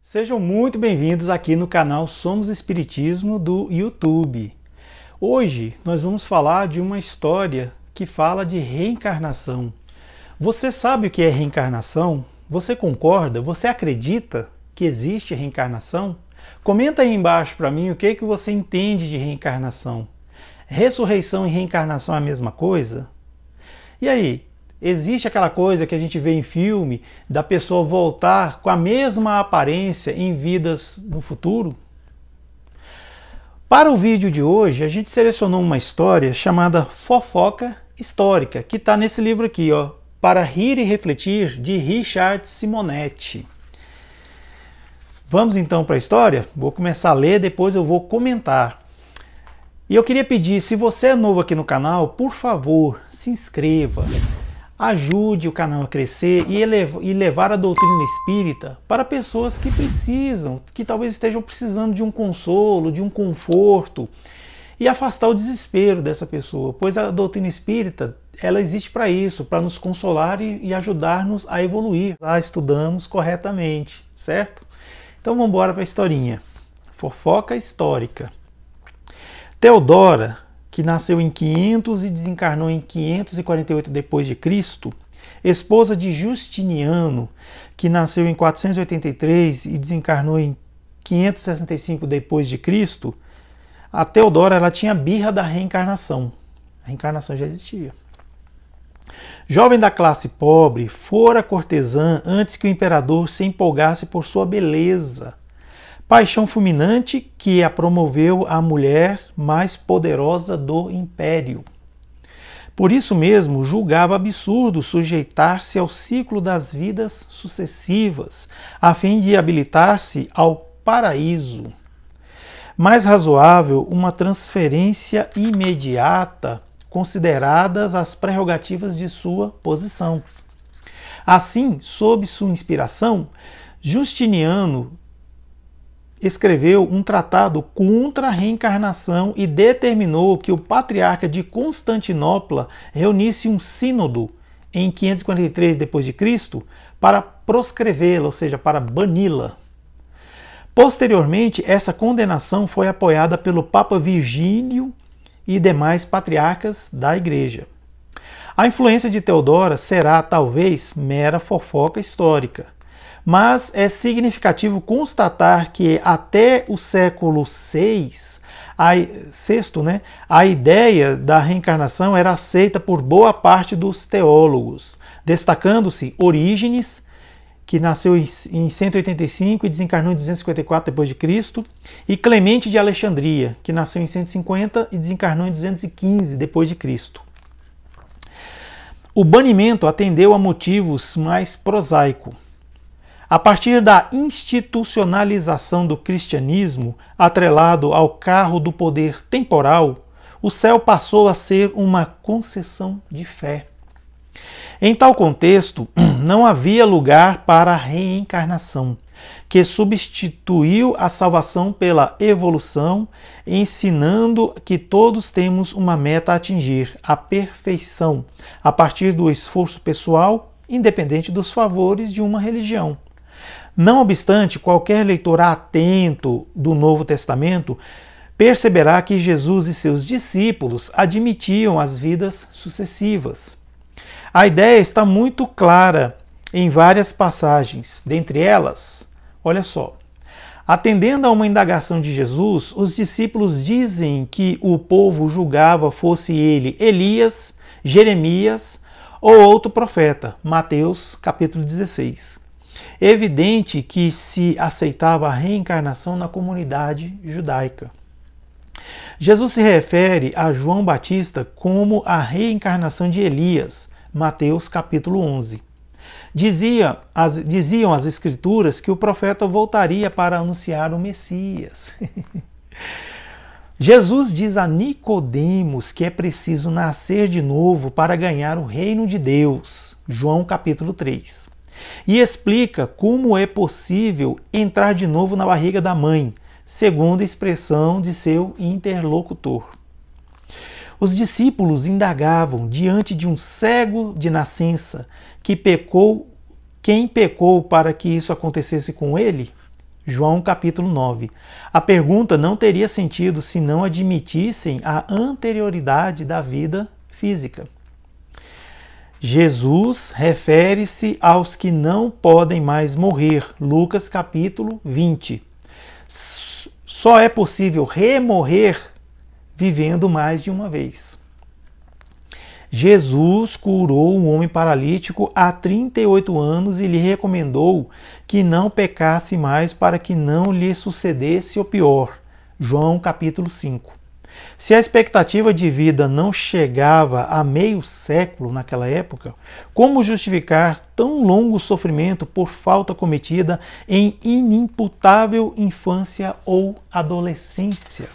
Sejam muito bem-vindos aqui no canal Somos Espiritismo do YouTube. Hoje nós vamos falar de uma história que fala de reencarnação. Você sabe o que é reencarnação? Você concorda? Você acredita que existe reencarnação? Comenta aí embaixo para mim o que você entende de reencarnação. Ressurreição e reencarnação é a mesma coisa? E aí? Existe aquela coisa que a gente vê em filme da pessoa voltar com a mesma aparência em vidas no futuro? Para o vídeo de hoje, a gente selecionou uma história chamada Fofoca Histórica, que está nesse livro aqui, ó, Para Rir e Refletir, de Richard Simonetti. Vamos então para a história? Vou começar a ler, depois eu vou comentar. E eu queria pedir, se você é novo aqui no canal, por favor, se inscreva. Ajude o canal a crescer e levar a doutrina espírita para pessoas que precisam, que talvez estejam precisando de um consolo, de um conforto, e afastar o desespero dessa pessoa, pois a doutrina espírita ela existe para isso, para nos consolar e ajudar-nos a evoluir, a estudarmos corretamente, certo? Então vamos embora para a historinha. Fofoca histórica. Teodora, que nasceu em 500 e desencarnou em 548 d.C., esposa de Justiniano, que nasceu em 483 e desencarnou em 565 d.C., a Teodora ela tinha birra da reencarnação. A reencarnação já existia. Jovem da classe pobre, fora cortesã antes que o imperador se empolgasse por sua beleza. Paixão fulminante que a promoveu a mulher mais poderosa do império. Por isso mesmo, julgava absurdo sujeitar-se ao ciclo das vidas sucessivas, a fim de habilitar-se ao paraíso. Mais razoável, uma transferência imediata, consideradas as prerrogativas de sua posição. Assim, sob sua inspiração, Justiniano escreveu um tratado contra a reencarnação e determinou que o patriarca de Constantinopla reunisse um sínodo em 543 d.C. para proscrevê-la, ou seja, para bani-la. Posteriormente, essa condenação foi apoiada pelo Papa Virgílio e demais patriarcas da Igreja. A influência de Teodora será, talvez, mera fofoca histórica. Mas é significativo constatar que até o século VI, a ideia da reencarnação era aceita por boa parte dos teólogos, destacando-se Orígenes, que nasceu em 185 e desencarnou em 254 d.C., e Clemente de Alexandria, que nasceu em 150 e desencarnou em 215 d.C. O banimento atendeu a motivos mais prosaicos. A partir da institucionalização do cristianismo, atrelado ao carro do poder temporal, o céu passou a ser uma concessão de fé. Em tal contexto, não havia lugar para a reencarnação, que substituiu a salvação pela evolução, ensinando que todos temos uma meta a atingir, a perfeição, a partir do esforço pessoal, independente dos favores de uma religião. Não obstante, qualquer leitor atento do Novo Testamento perceberá que Jesus e seus discípulos admitiam as vidas sucessivas. A ideia está muito clara em várias passagens. Dentre elas, olha só, atendendo a uma indagação de Jesus, os discípulos dizem que o povo julgava fosse ele Elias, Jeremias ou outro profeta. Mateus capítulo 16. É evidente que se aceitava a reencarnação na comunidade judaica. Jesus se refere a João Batista como a reencarnação de Elias, Mateus capítulo 11. Diziam as Escrituras que o profeta voltaria para anunciar o Messias. Jesus diz a Nicodemos que é preciso nascer de novo para ganhar o reino de Deus, João capítulo 3. E explica como é possível entrar de novo na barriga da mãe, segundo a expressão de seu interlocutor. Os discípulos indagavam diante de um cego de nascença quem pecou para que isso acontecesse com ele? João capítulo 9. A pergunta não teria sentido se não admitissem a anterioridade da vida física. Jesus refere-se aos que não podem mais morrer. Lucas capítulo 20. Só é possível remorrer vivendo mais de uma vez. Jesus curou um homem paralítico há 38 anos e lhe recomendou que não pecasse mais para que não lhe sucedesse o pior. João capítulo 5. Se a expectativa de vida não chegava a meio século naquela época, como justificar tão longo sofrimento por falta cometida em inimputável infância ou adolescência?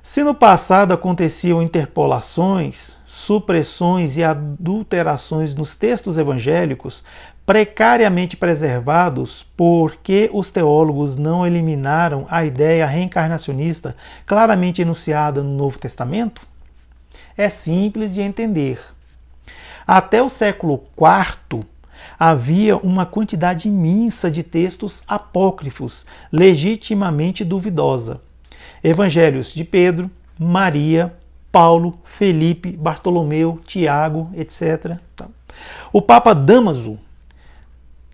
Se no passado aconteciam interpolações, supressões e adulterações nos textos evangélicos, precariamente preservados porque os teólogos não eliminaram a ideia reencarnacionista claramente enunciada no Novo Testamento? É simples de entender. Até o século IV, havia uma quantidade imensa de textos apócrifos, legitimamente duvidosa. Evangelhos de Pedro, Maria, Paulo, Felipe, Bartolomeu, Tiago, etc. O Papa Dámaso,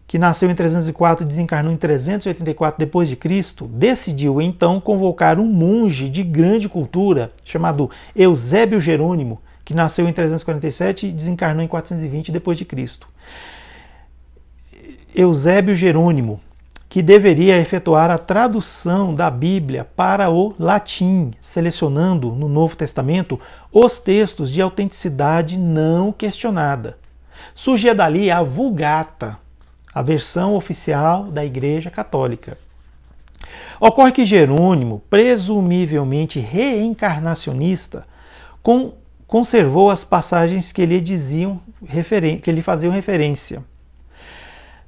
que nasceu em 304 e desencarnou em 384 d.C., decidiu então convocar um monge de grande cultura chamado Eusébio Jerônimo, que nasceu em 347 e desencarnou em 420 d.C. Eusébio Jerônimo, que deveria efetuar a tradução da Bíblia para o latim, selecionando no Novo Testamento os textos de autenticidade não questionada. Surgia dali a Vulgata, a versão oficial da Igreja Católica. Ocorre que Jerônimo, presumivelmente reencarnacionista, conservou as passagens que lhe faziam referência.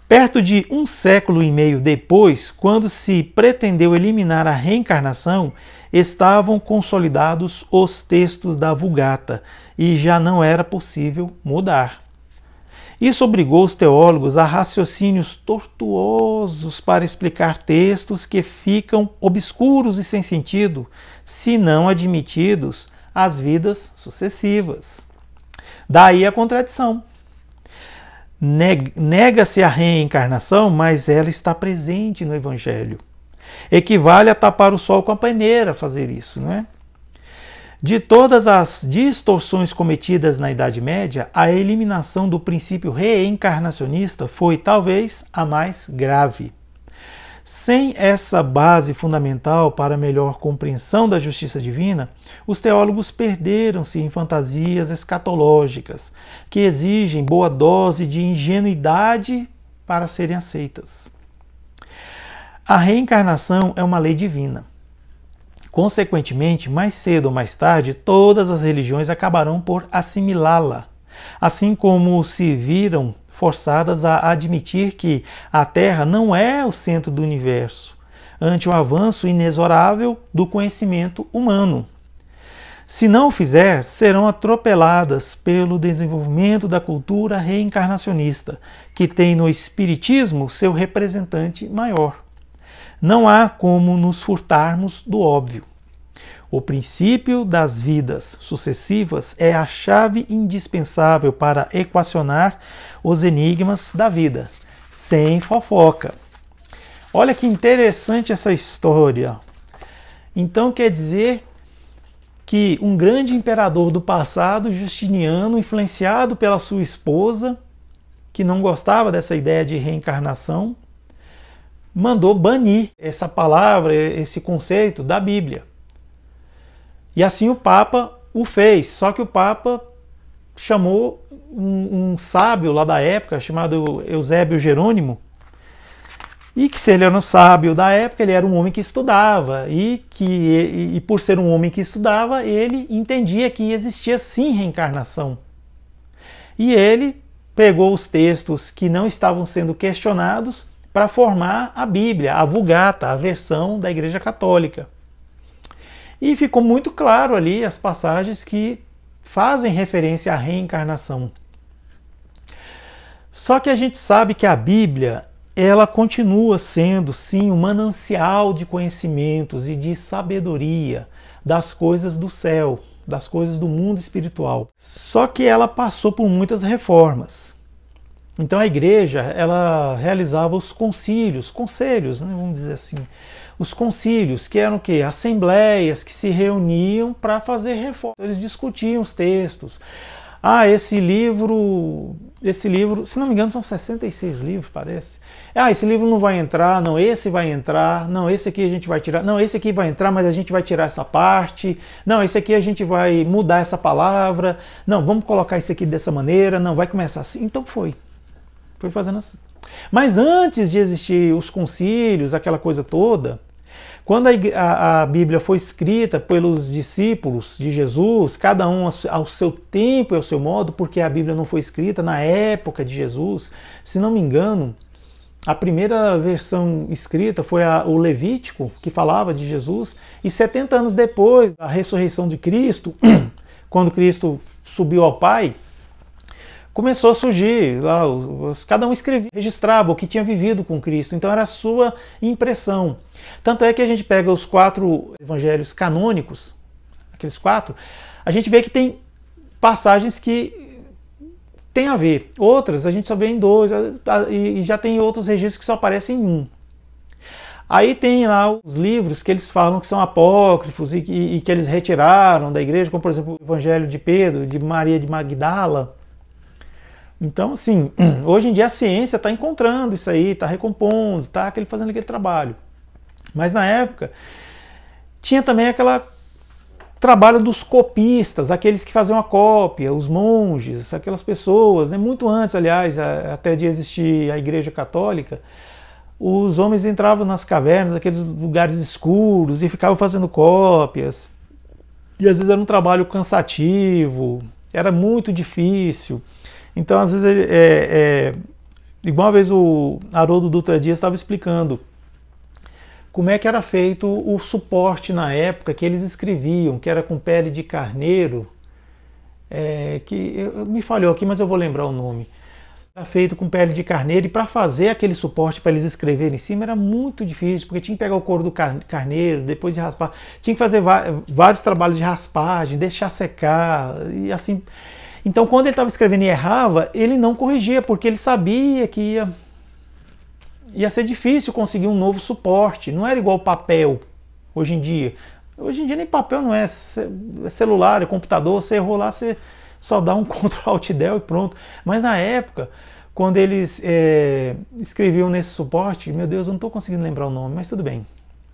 Perto de um século e meio depois, quando se pretendeu eliminar a reencarnação, estavam consolidados os textos da Vulgata e já não era possível mudar. Isso obrigou os teólogos a raciocínios tortuosos para explicar textos que ficam obscuros e sem sentido, se não admitidos às vidas sucessivas. Daí a contradição. Nega-se a reencarnação, mas ela está presente no Evangelho. Equivale a tapar o sol com a peneira fazer isso, não é? De todas as distorções cometidas na Idade Média, a eliminação do princípio reencarnacionista foi talvez a mais grave. Sem essa base fundamental para a melhor compreensão da justiça divina, os teólogos perderam-se em fantasias escatológicas, que exigem boa dose de ingenuidade para serem aceitas. A reencarnação é uma lei divina. Consequentemente, mais cedo ou mais tarde, todas as religiões acabarão por assimilá-la, assim como se viram forçadas a admitir que a Terra não é o centro do universo, ante o avanço inexorável do conhecimento humano. Se não o fizer, serão atropeladas pelo desenvolvimento da cultura reencarnacionista, que tem no Espiritismo seu representante maior. Não há como nos furtarmos do óbvio. O princípio das vidas sucessivas é a chave indispensável para equacionar os enigmas da vida, sem fofoca. Olha que interessante essa história. Então quer dizer que um grande imperador do passado, Justiniano, influenciado pela sua esposa, que não gostava dessa ideia de reencarnação, mandou banir essa palavra, esse conceito da Bíblia. E assim o Papa o fez, só que o Papa chamou um sábio lá da época, chamado Eusébio Jerônimo, e que se ele era um sábio da época, ele era um homem que estudava, e por ser um homem que estudava, ele entendia que existia sim reencarnação. E ele pegou os textos que não estavam sendo questionados para formar a Bíblia, a Vulgata, a versão da Igreja Católica. E ficou muito claro ali as passagens que fazem referência à reencarnação. Só que a gente sabe que a Bíblia ela continua sendo, sim, um manancial de conhecimentos e de sabedoria das coisas do céu, das coisas do mundo espiritual. Só que ela passou por muitas reformas. Então a igreja, ela realizava os concílios, conselhos, né, vamos dizer assim, os concílios, que eram o quê? Assembleias que se reuniam para fazer reformas. Eles discutiam os textos. Ah, esse livro, se não me engano, são 66 livros, parece. Ah, esse livro não vai entrar, não, esse vai entrar, não, esse aqui a gente vai tirar, não, esse aqui vai entrar, mas a gente vai tirar essa parte, não, esse aqui a gente vai mudar essa palavra, não, vamos colocar isso aqui dessa maneira, não, vai começar assim. Então foi fazendo assim. Mas antes de existir os concílios, aquela coisa toda, quando a Bíblia foi escrita pelos discípulos de Jesus, cada um ao seu tempo e ao seu modo, porque a Bíblia não foi escrita na época de Jesus, se não me engano, a primeira versão escrita foi o Levítico, que falava de Jesus, e 70 anos depois da ressurreição de Cristo, quando Cristo subiu ao Pai, começou a surgir, lá, cada um escrevia, registrava o que tinha vivido com Cristo, então era a sua impressão. Tanto é que a gente pega os 4 evangelhos canônicos, aqueles 4, a gente vê que tem passagens que tem a ver, outras a gente só vê em 2, e já tem outros registros que só aparecem em 1. Aí tem lá os livros que eles falam que são apócrifos e que eles retiraram da igreja, como por exemplo o Evangelho de Pedro, de Maria de Magdala. Então, assim, hoje em dia a ciência está encontrando isso aí, está recompondo, está fazendo aquele trabalho. Mas na época tinha também aquele trabalho dos copistas, aqueles que faziam a cópia, os monges, aquelas pessoas, né? Muito antes, aliás, até de existir a Igreja Católica, os homens entravam nas cavernas, aqueles lugares escuros, e ficavam fazendo cópias. E às vezes era um trabalho cansativo, era muito difícil. Então, às vezes, igual uma vez o Haroldo Dutra Dias estava explicando como é que era feito o suporte na época que eles escreviam, que era com pele de carneiro, me falhou aqui, mas eu vou lembrar o nome. Era feito com pele de carneiro, e para fazer aquele suporte para eles escreverem em cima era muito difícil, porque tinha que pegar o couro do carneiro, depois de raspar, tinha que fazer vários trabalhos de raspagem, deixar secar, e assim. Então, quando ele estava escrevendo e errava, ele não corrigia, porque ele sabia que ia ser difícil conseguir um novo suporte. Não era igual papel hoje em dia. Hoje em dia nem papel não é celular, é computador, você errou lá, você só dá um Ctrl Alt Del e pronto. Mas na época, quando eles escreviam nesse suporte, meu Deus, eu não estou conseguindo lembrar o nome, mas tudo bem.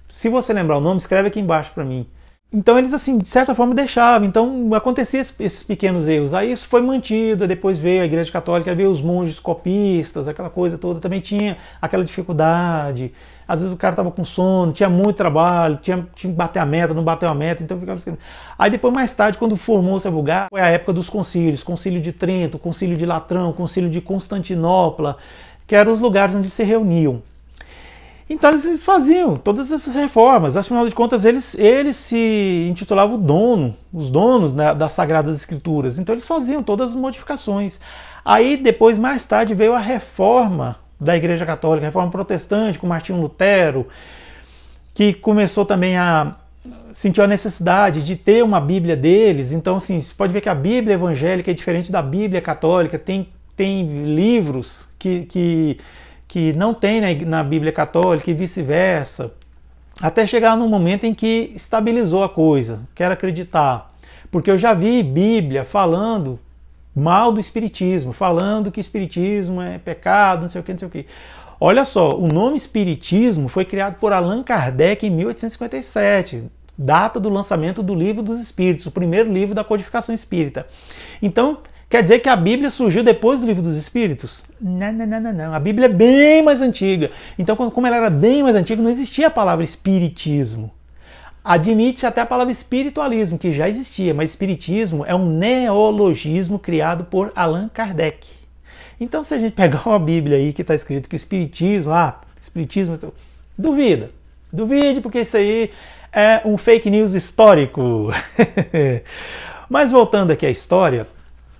Se você lembrar o nome, escreve aqui embaixo para mim. Então eles, assim, de certa forma deixavam, então acontecia esses pequenos erros. Aí isso foi mantido, depois veio a Igreja Católica, veio os monges copistas, aquela coisa toda, também tinha aquela dificuldade. Às vezes o cara estava com sono, tinha muito trabalho, tinha que bater a meta, não bateu a meta, então ficava escrevendo. Aí depois, mais tarde, quando formou-se a Vulgata, foi a época dos concílios, Concílio de Trento, Concílio de Latrão, Concílio de Constantinopla, que eram os lugares onde se reuniam. Então eles faziam todas essas reformas, afinal de contas eles se intitulavam os donos, né, das Sagradas Escrituras, então eles faziam todas as modificações. Aí depois, mais tarde, veio a reforma da Igreja Católica, a reforma protestante com Martinho Lutero, que começou também sentiu a necessidade de ter uma Bíblia deles. Então, assim, você pode ver que a Bíblia evangélica é diferente da Bíblia católica, tem livros que não tem na Bíblia Católica e vice-versa, até chegar num momento em que estabilizou a coisa, quero acreditar, porque eu já vi Bíblia falando mal do Espiritismo, falando que Espiritismo é pecado, não sei o que, não sei o que. Olha só, o nome Espiritismo foi criado por Allan Kardec em 1857, data do lançamento do Livro dos Espíritos, o primeiro livro da codificação espírita. Então, quer dizer que a Bíblia surgiu depois do Livro dos Espíritos? Não. A Bíblia é bem mais antiga. Então, como ela era bem mais antiga, não existia a palavra espiritismo. Admite-se até a palavra espiritualismo, que já existia, mas espiritismo é um neologismo criado por Allan Kardec. Então, se a gente pegar uma Bíblia aí que está escrito que o espiritismo, duvide, porque isso aí é um fake news histórico. Mas voltando aqui à história,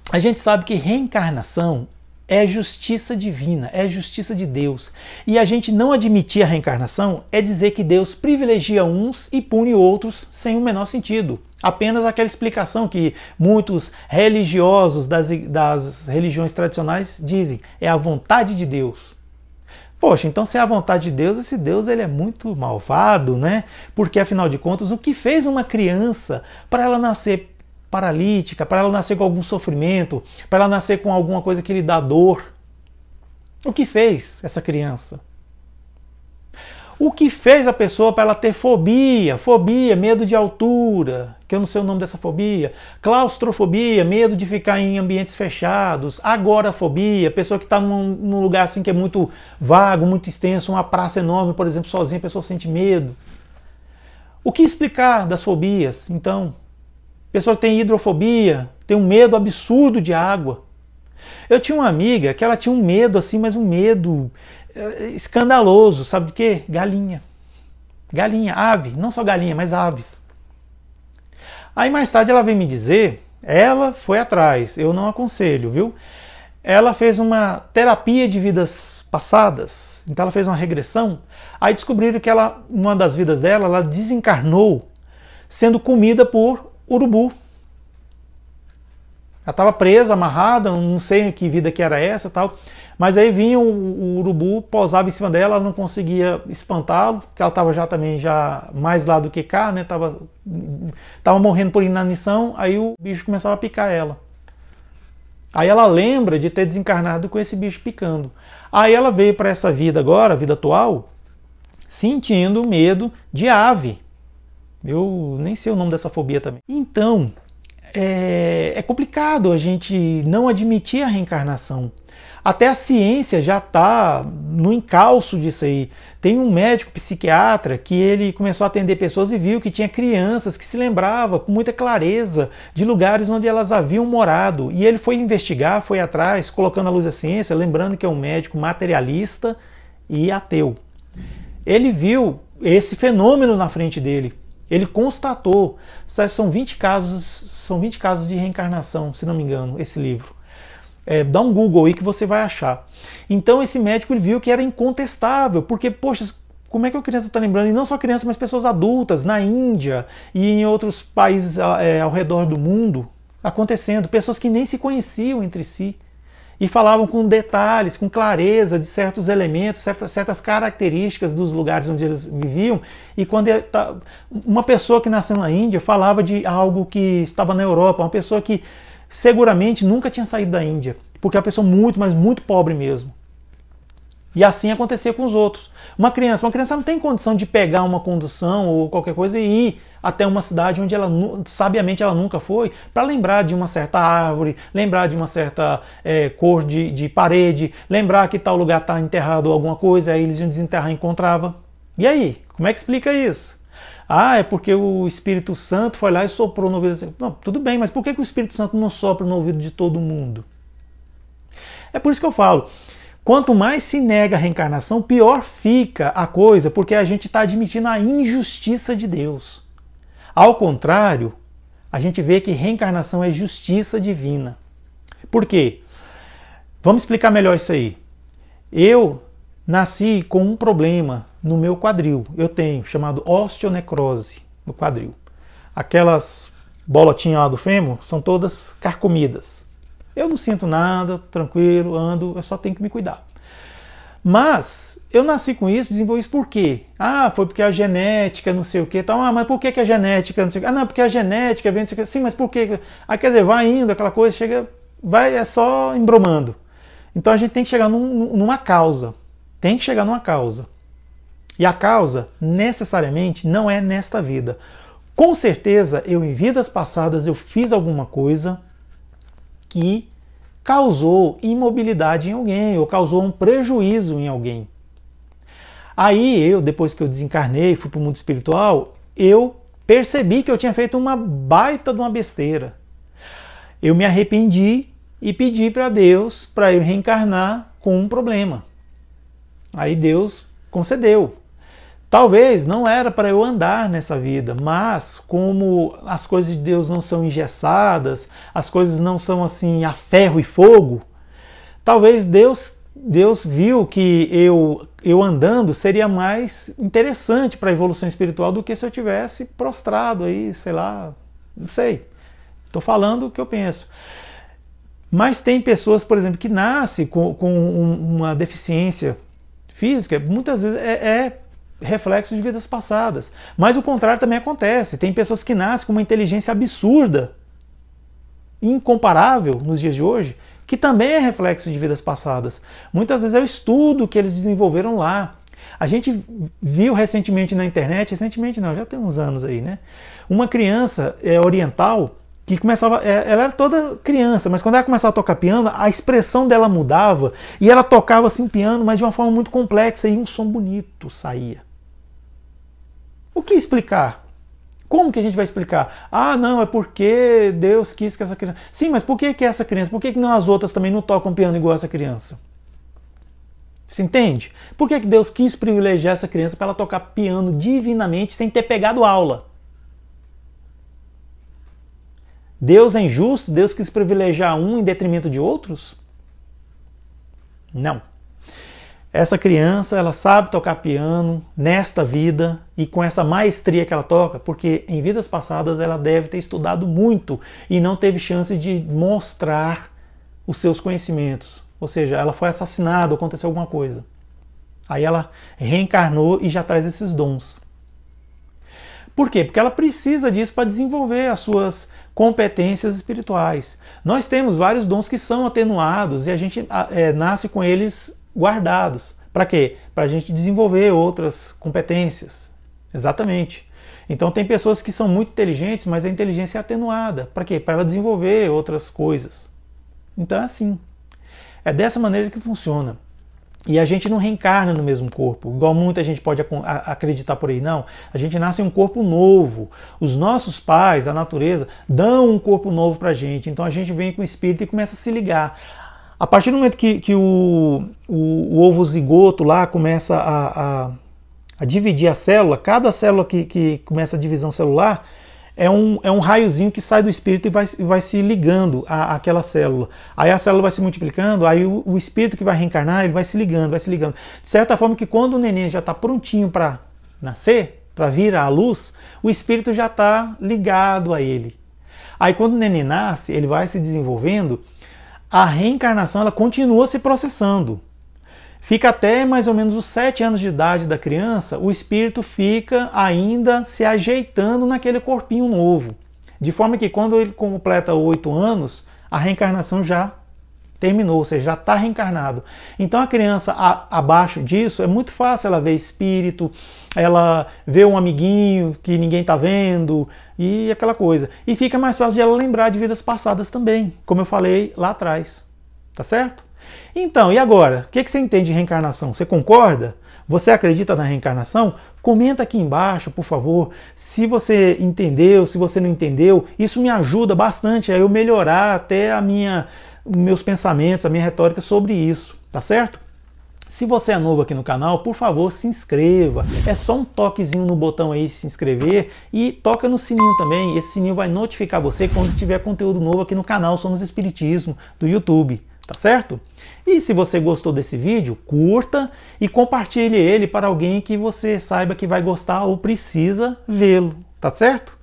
a gente sabe que reencarnação é justiça divina, é justiça de Deus. E a gente não admitir a reencarnação é dizer que Deus privilegia uns e pune outros sem o menor sentido. Apenas aquela explicação que muitos religiosos das religiões tradicionais dizem, é a vontade de Deus. Poxa, então se é a vontade de Deus, esse Deus ele é muito malvado, né? Porque afinal de contas, o que fez uma criança para ela nascer paralítica, para ela nascer com algum sofrimento, para ela nascer com alguma coisa que lhe dá dor? O que fez essa criança? O que fez a pessoa para ela ter fobia, medo de altura, que eu não sei o nome dessa fobia, claustrofobia, medo de ficar em ambientes fechados, agorafobia, pessoa que está num lugar assim que é muito vago, muito extenso, uma praça enorme, por exemplo, sozinha, a pessoa sente medo. O que explicar das fobias, então? Pessoa que tem hidrofobia, tem um medo absurdo de água. Eu tinha uma amiga que ela tinha um medo assim, mas um medo escandaloso, sabe de quê? Galinha. Galinha, ave, não só galinha, mas aves. Aí mais tarde ela veio me dizer, ela foi atrás, eu não aconselho, viu? Ela fez uma terapia de vidas passadas, então ela fez uma regressão, aí descobriram que ela, uma das vidas dela, ela desencarnou sendo comida por urubu. Ela estava presa, amarrada, não sei que vida que era essa tal, mas aí vinha o urubu, pousava em cima dela, ela não conseguia espantá-lo, porque ela estava já também mais lá do que cá, né? Tava morrendo por inanição, aí o bicho começava a picar ela. Aí ela lembra de ter desencarnado com esse bicho picando. Aí ela veio para essa vida agora, a vida atual, sentindo medo de ave. Eu nem sei o nome dessa fobia também. Então, é complicado a gente não admitir a reencarnação. Até a ciência já está no encalço disso aí. Tem um médico psiquiatra que ele começou a atender pessoas e viu que tinha crianças que se lembravam com muita clareza de lugares onde elas haviam morado. E ele foi investigar, foi atrás, colocando à luz da ciência, lembrando que é um médico materialista e ateu. Ele viu esse fenômeno na frente dele. Ele constatou, são 20 casos de reencarnação, se não me engano, esse livro. Dá um Google aí que você vai achar. Então esse médico ele viu que era incontestável, porque, poxa, como é que a criança está lembrando? E não só criança, mas pessoas adultas, na Índia e em outros países ao redor do mundo, acontecendo. Pessoas que nem se conheciam entre si e falavam com detalhes, com clareza de certos elementos, certas características dos lugares onde eles viviam. E quando uma pessoa que nasceu na Índia falava de algo que estava na Europa, uma pessoa que seguramente nunca tinha saído da Índia, porque é uma pessoa muito, mas muito pobre mesmo. E assim acontecia com os outros. Uma criança não tem condição de pegar uma condução ou qualquer coisa e ir até uma cidade onde ela, sabiamente, ela nunca foi, para lembrar de uma certa árvore, lembrar de uma certa cor de parede, lembrar que tal lugar está enterrado alguma coisa, aí eles iam desenterrar e encontrava. E aí? Como é que explica isso? Ah, é porque o Espírito Santo foi lá e soprou no ouvido. Não, tudo bem, mas por que o Espírito Santo não sopra no ouvido de todo mundo? É por isso que eu falo, quanto mais se nega a reencarnação, pior fica a coisa, porque a gente está admitindo a injustiça de Deus. Ao contrário, a gente vê que reencarnação é justiça divina. Por quê? Vamos explicar melhor isso aí. Eu nasci com um problema no meu quadril. Eu tenho, chamado osteonecrose no quadril. Aquelas bolotinhas lá do fêmur são todas carcomidas. Eu não sinto nada, tranquilo, ando, eu só tenho que me cuidar. Mas eu nasci com isso, desenvolvi isso por quê? Ah, foi porque a genética, não sei o quê, tal. Ah, mas por que a genética, não sei o quê? Ah, não, porque a genética vem, não sei o quê. Sim, mas por quê? Ah, quer dizer, vai indo, aquela coisa, chega, vai, é só embromando. Então a gente tem que chegar numa causa. Tem que chegar numa causa. E a causa, necessariamente, não é nesta vida. Com certeza, eu em vidas passadas, eu fiz alguma coisa que causou imobilidade em alguém, ou causou um prejuízo em alguém. Aí eu, depois que eu desencarnei, fui para o mundo espiritual, eu percebi que eu tinha feito uma baita de uma besteira. Eu me arrependi e pedi para Deus para eu reencarnar com um problema. Aí Deus concedeu. Talvez não era para eu andar nessa vida, mas como as coisas de Deus não são engessadas, as coisas não são assim a ferro e fogo, Talvez Deus viu que eu andando seria mais interessante para a evolução espiritual do que se eu tivesse prostrado aí, sei lá, não sei. Estou falando o que eu penso. Mas tem pessoas, por exemplo, que nascem com uma deficiência física, muitas vezes é reflexo de vidas passadas. Mas o contrário também acontece. Tem pessoas que nascem com uma inteligência absurda, incomparável nos dias de hoje, que também é reflexo de vidas passadas. Muitas vezes é o estudo que eles desenvolveram lá. A gente viu recentemente na internet, recentemente não, já tem uns anos aí, né? Uma criança oriental que começava, ela era toda criança, mas quando ela começava a tocar piano, a expressão dela mudava e ela tocava assim piano, mas de uma forma muito complexa e um som bonito saía. O que explicar? Como que a gente vai explicar? Ah, não, é porque Deus quis que essa criança... Sim, mas por que essa criança? Por que não as outras também não tocam piano igual essa criança? Você entende? Por que Deus quis privilegiar essa criança para ela tocar piano divinamente sem ter pegado aula? Deus é injusto? Deus quis privilegiar um em detrimento de outros? Não. Essa criança, ela sabe tocar piano nesta vida e com essa maestria que ela toca, porque em vidas passadas ela deve ter estudado muito e não teve chance de mostrar os seus conhecimentos. Ou seja, ela foi assassinada, aconteceu alguma coisa. Aí ela reencarnou e já traz esses dons. Por quê? Porque ela precisa disso para desenvolver as suas competências espirituais. Nós temos vários dons que são atenuados e a gente nasce com eles guardados. Para quê? Para a gente desenvolver outras competências. Exatamente. Então tem pessoas que são muito inteligentes, mas a inteligência é atenuada. Para quê? Para ela desenvolver outras coisas. Então é assim. É dessa maneira que funciona. E a gente não reencarna no mesmo corpo, igual muita gente pode acreditar por aí, não. A gente nasce em um corpo novo. Os nossos pais, a natureza, dão um corpo novo pra gente. Então a gente vem com o espírito e começa a se ligar. A partir do momento que o ovo zigoto lá começa a dividir a célula, cada célula que começa a divisão celular é um raiozinho que sai do espírito e vai se ligando àquela célula. Aí a célula vai se multiplicando, aí o espírito que vai reencarnar, ele vai se ligando, vai se ligando. De certa forma que quando o neném já está prontinho para nascer, para vir à luz, o espírito já está ligado a ele. Aí quando o neném nasce, ele vai se desenvolvendo, a reencarnação ela continua se processando. Fica até mais ou menos os 7 anos de idade da criança, o espírito fica ainda se ajeitando naquele corpinho novo. De forma que quando ele completa 8 anos, a reencarnação já terminou, ou seja, já está reencarnado. Então a criança abaixo disso, é muito fácil ela ver espírito, ela vê um amiguinho que ninguém está vendo e aquela coisa. E fica mais fácil de ela lembrar de vidas passadas também, como eu falei lá atrás. Tá certo? Então, e agora? O que você entende de reencarnação? Você concorda? Você acredita na reencarnação? Comenta aqui embaixo, por favor, se você entendeu, se você não entendeu. Isso me ajuda bastante a eu melhorar até meus pensamentos, a minha retórica sobre isso, tá certo? Se você é novo aqui no canal, por favor, se inscreva. É só um toquezinho no botão aí, se inscrever, e toca no sininho também. Esse sininho vai notificar você quando tiver conteúdo novo aqui no canal Somos Espiritismo, do YouTube. Tá certo? E se você gostou desse vídeo, curta e compartilhe ele para alguém que você saiba que vai gostar ou precisa vê-lo. Tá certo?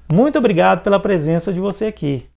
Muito obrigado pela presença de você aqui.